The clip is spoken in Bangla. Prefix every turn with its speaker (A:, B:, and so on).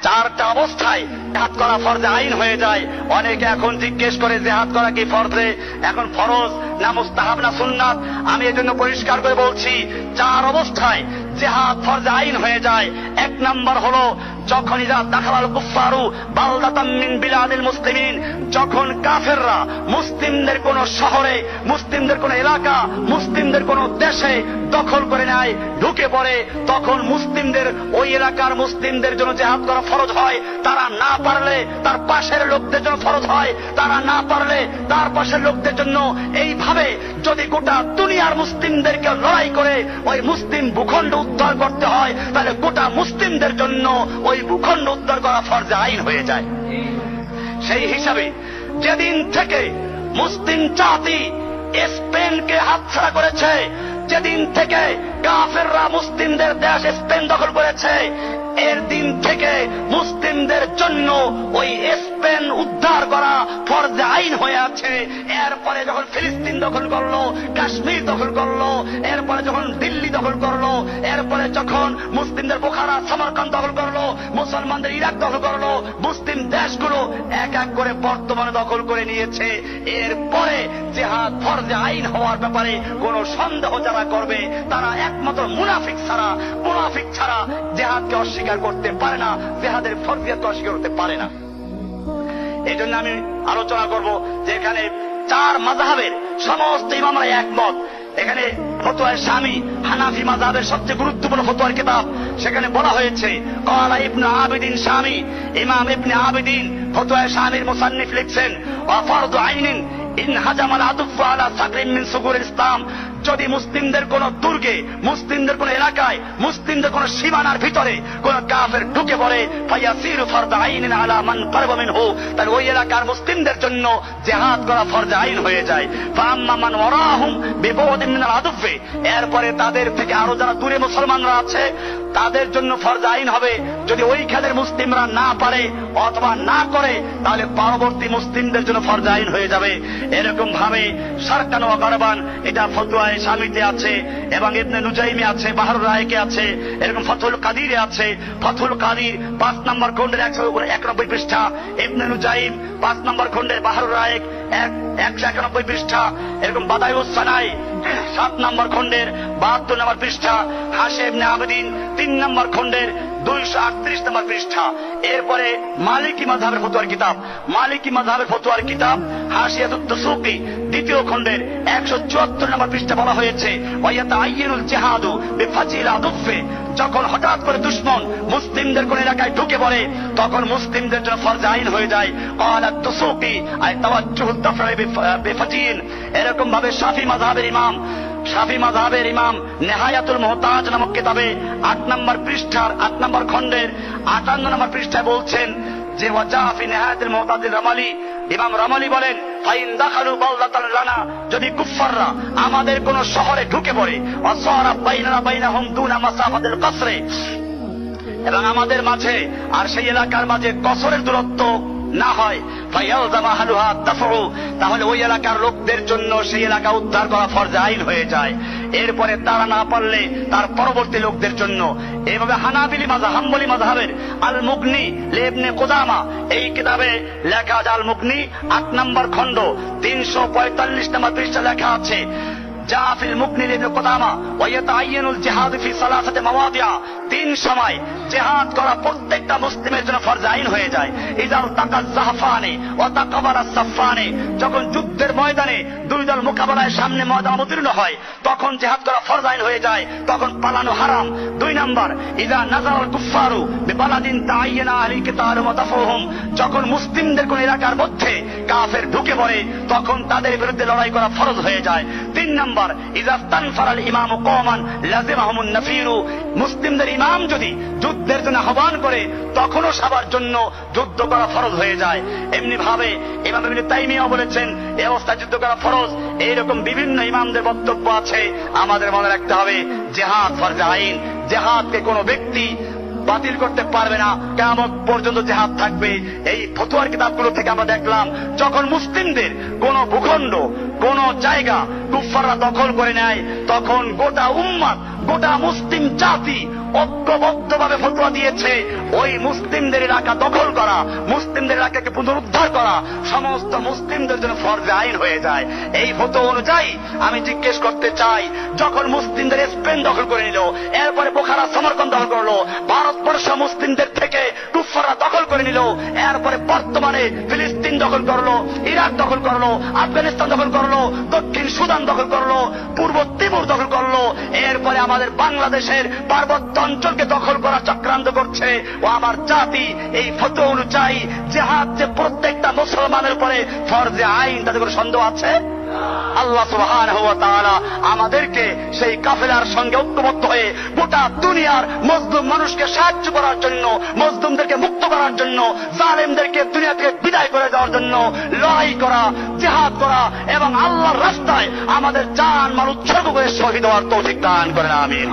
A: চারটা অবস্থায় জেহাদ করা ফরজে আইন হয়ে যায়। অনেকে এখন জিজ্ঞেস করে জেহাদ করা কি ফরজে, এখন ফরজ না মুস্তাহাব না সুন্নাত? আমি এজন্য পরিষ্কার করে বলছি, চার অবস্থায় জেহাদ ফরজে আইন হয়ে যায়। এক নাম্বার হলো যখন ইদা দাখালাল কুফফারু বালদাতাম মিন বিলাদিল মুসলিমিন, যখন কাফেররা মুসলিমদের কোন শহরে, মুসলিমদের কোন এলাকা, মুসলিমদের কোন দেশে দখল করে নেয়, ঢুকে পড়ে, তখন মুসলিমদের ওই এলাকার মুসলিমদের জন্য জেহাদ করা ফরজ হয়। তারা না পারলে তার পাশের লোকদের জন্য ফরজ হয়, তারা না পারলে তার পাশের লোকদের জন্য। এইভাবে যদি গোটা দুনিয়ার মুসলিমদেরকে লড়াই করে ওই মুসলিম ভূখণ্ড উদ্ধার করতে হয়, তাহলে গোটা মুসলিমদের জন্য ওই ভূখণ্ড উদ্ধার করা ফরজে আইন হয়ে যায়। সেই হিসাবে যেদিন থেকে মুসলিম জাতি স্পেনকে হাতছাড়া করেছে, যেদিন থেকে কাফেররা মুসলিমদের দেশ স্পেন দখল করেছে, এর দিন থেকে মুসলিমদের জন্য ওই স্পেন উদ্ধার করা ফরজে আইন হয়ে আছে। এরপরে যখন ফিলিস্তিন দখল করলো, কাশ্মীর দখল করলো, এরপরে যখন দিল্লি দখল করলো, এরপরে যখন মুসলিমদের বোখারা সামারকান্দ দখল করলো, মুসলমানদের ইরাক দখল করলো, মুসলিম দেশগুলো এক এক করে বর্তমানে দখল করে নিয়েছে। এরপরে জেহাদ ফরজে আইন হওয়ার ব্যাপারে কোন সন্দেহ যারা করবে, তারা একমাত্র মুনাফিক ছাড়া জেহাদকে অস্বীকার করতে পারে না, জেহাদের ফরজিয়াতকে অস্বীকার করতে পারে না। এই জন্য আমি আলোচনা করব যে এখানে চার মাযহাবের সমস্ত ইমামরা একমত। এখানে ফতোয়ায়ে শামী হানাফি মাযহাবের সবচেয়ে গুরুত্বপূর্ণ ফতোয়ার কিতাব, সেখানে বলা হয়েছে ক্বালা ইবনে আবিদিন শামী, ইমাম ইবনে আবিদিন ফতোয়ায়ে শামীর মুসান্নিফ লিখছেন, ওয়া ফারদু আইনিন ইন হাজামাল আদুফ আলা সাকরিন মিন সুগুরিল ইসলাম, যদি মুসলিমদের কোন দুর্গে, মুসলিমদের কোন এলাকায়, মুসলিমদের কোন সীমানার ভিতরে কোন কাফের ঢুকে পড়ে, ফায়াসিরু ফরদ আইনিন আলা মান কারবা মিনহু, তাহলে ওই এলাকার মুসলিমদের জন্য জিহাদ করা ফরজ আইন হয়ে যায়। ফাআম্মা মান ওয়ারাহুম বিবুদিন মিনাল আদুফে, এরপরে তাদের থেকে আরো যারা দূরে মুসলমানরা আছে তাদের জন্য ফরজ আইন হবে। যদি ওই খেলের মুসলিমরা না পারে অথবা না করে, তাহলে পরবর্তী মুসলিমদের জন্য ফরজ আইন হয়ে যাবে। এরকম ভাবে সারকান ওয়া গারবান, এটা ফতোয়ায়ে শামীতে আছে, এবং ইবনে নুজাইমি আছে, বাহরুল রায়কে আছে, এরকম ফাথুল কাদিরে আছে। ফাথুল কাদির 5 নম্বর খণ্ডের 191 পৃষ্ঠা, ইবনে নুজাইম 5 নম্বর খণ্ডের বাহরুল রায়ক 191 পৃষ্ঠা, এরকম বাদায়ুস সানাই 7 নম্বর খণ্ডের 72 নম্বর পৃষ্ঠা, হাশে ইবনে আবিদিন 3 নম্বর খণ্ডের 238 নম্বর পৃষ্ঠা। এরপরে মালিকি মাযহাবের ফতোয়ার কিতাব, মালিকি মাযহাবের ফতোয়ার কিতাব হাশিয়াতুত তাসুকি 2য় খণ্ডের 174 নম্বর পৃষ্ঠা বলা হয়েছে, ওয়ায়াতাআইয়ানুল জিহাদু বিফাজিল আদুফে, যখন হঠাৎ করে দুশমন মুসলিমদের কোন এলাকায় ঢুকে পড়ে, তখন মুসলিমদের জন্য ফরজ আইন হয়ে যায়। ক্বালা তাসুকি আই তাওয়াজ্জুহুদ দাফরি বিফাজিল। এরকম ভাবে শাফি মাযহাবের ইমাম নেহায়াতুল মুহতাজ নামক কিতাবে 8 নম্বর পৃষ্ঠার 8 নম্বর খণ্ডের 58 নম্বর পৃষ্ঠায় বলছেন যে ওয়াজা ফি নেহায়াতুল মুহতাজিল রামালি, ইমাম রামালি বলেন, ফাইন দাখালু বালদাতান লানা, যদি কুফফাররা আমাদের কোন শহরে ঢুকে পড়ে, ওয়াসারা বাইনানা বাইনাহুম দুনা মাসাফাতিল কসরে, এবং আমাদের মাঝে আর সেই এলাকার মাঝে কসরের দূরত্ব না হয়, তাহলে ওই এলাকার লোকদের জন্য সেই এলাকা উদ্ধার করা ফরজ আইন হয়ে যায়। এরপরে তারা না পারলে তার পরবর্তী লোকদের জন্য। এইভাবে হাম্বলি মাযহাবের আল মুগনি ইবনে কুদামা, এই কিতাবে লেখা আছে, আল মুগনি 8 নম্বর খণ্ড 345 নম্বর পৃষ্ঠা লেখা আছে, জাফিল মুগনি ইবনে কুদামা ওয়ায়াতাআইয়ানুল জিহাদ ফি সালাসাতি মাওয়াদিআ, 3 সময় জিহাদ করা প্রত্যেকটা মুসলিমের জন্য ফরজ আইন হয়ে যায়। ইযাল তাকাল জাহফানি ওয়া তাকাবারা সাফানি, যখন যুদ্ধের ময়দানে দুই দল মোকাবেলায় সামনে ময়দান অবতীর্ণ হয়, তখন জিহাদ করা ফরজ আইন হয়ে যায়, তখন পালানো হারাম। 2 নম্বর, ইযা নাযারাল কুফফারু বিবালাদিন তাআয়্যানা আহলি কিতাল ওয়া দাফুহুম, যখন মুসলিমদের কোন এলাকার মধ্যে কাফের ঢুকে পড়ে, তখন তাদের বিরুদ্ধে লড়াই করা ফরজ হয়ে যায়। 3 নম্বর, ইযা ইস্তানফারাল ইমামু কওমান লাযিমাহুমুন নাফিরু, মুসলিমদের ইমাম যদি যুদ্ধের জন্য আহ্বান করে, তখনও সবার জন্য যুদ্ধ করা ফরজ হয়ে যায়। এমনি ভাবে ইমাম ইবনে তাইমিয়া বলেছেন এই অবস্থায় যুদ্ধ করা ফরজ। এইরকম বিভিন্ন ইমামদের বক্তব্য আছে। আমাদের মনে রাখতে হবে জিহাদ ফরজ আইন, জিহাদকে কোনো ব্যক্তি বাতিল করতে পারবে না, কিয়ামত পর্যন্ত জিহাদ থাকবে। এই ফতোয়ার কিতাবগুলো থেকে আমরা দেখলাম, যখন মুসলিমদের কোন ভূখণ্ড কোন জায়গা কুফাররা দখল করে নেয়, তখন গোটা উম্মাত, গোটা মুসলিম জাতি ঐক্যবদ্ধভাবে ফতোয়া দিয়েছে ওই মুসলিমদের এলাকা দখল করা, মুসলিমদের এলাকাকে পুনরুদ্ধার করা সমস্ত মুসলিমদের জন্য ফরজে আইন হয়ে যায়। এই ফতোয়া অনুযায়ী আমি জিজ্ঞেস করতে চাই, যখন মুসলিমদের স্পেন দখল করে নিল, এরপরে বোখারা সমরকন্দ দখল করলো, ভারতবর্ষ মুসলিমদের থেকে কুফাররা দখল করে নিল, এরপরে বর্তমানে ফিলিস্তিন দখল করলো, ইরাক দখল করলো, আফগানিস্তান দখল করলো, দক্ষিণ সুদান দখল করলো, পূর্ব তিমুর দখল করলো, এরপরে আমাদের বাংলাদেশের পার্বত্য অঞ্চলকে দখল করা চক্রান্ত করছে। ও আমার জাতি, এই ফতোয়া অনুযায়ী জিহাদ যে প্রত্যেকটা মুসলমানের উপরে ফরজে আইন, তাতে কোনো সন্দেহ আছে? আল্লাহ সুবহানাহু ওয়া তাআলা আমাদেরকে সেই কাফেলার সঙ্গে ঐক্যবদ্ধ হয়ে গোটা দুনিয়ার মজলুম মানুষকে সাহায্য করার জন্য, মজলুমদেরকে মুক্ত করার জন্য, জালেমদেরকে দুনিয়া থেকে বিদায় করে দেওয়ার জন্য লড়াই করা, জিহাদ করা এবং আল্লাহর রাস্তায় আমাদের জান মাল উৎসর্গ করে শহীদ হওয়ার তৌফিক দান করেন। আমিন।